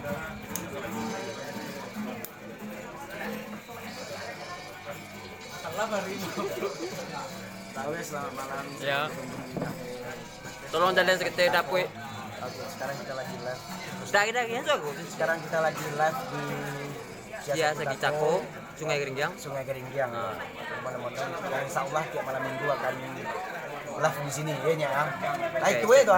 Tahu ya, selamat malam. Ya. Tolong jalan seketik dapur. Oke, sekarang kita lagi live. Sudah ya aku. Sekarang kita lagi live di Sia Segi Cako, Sungai Geringgiang. Sungai Geringgiang. Teman-teman, yang insya Allah tiap malam minggu akan live di sini, ya nya. Nah itu ya tuh,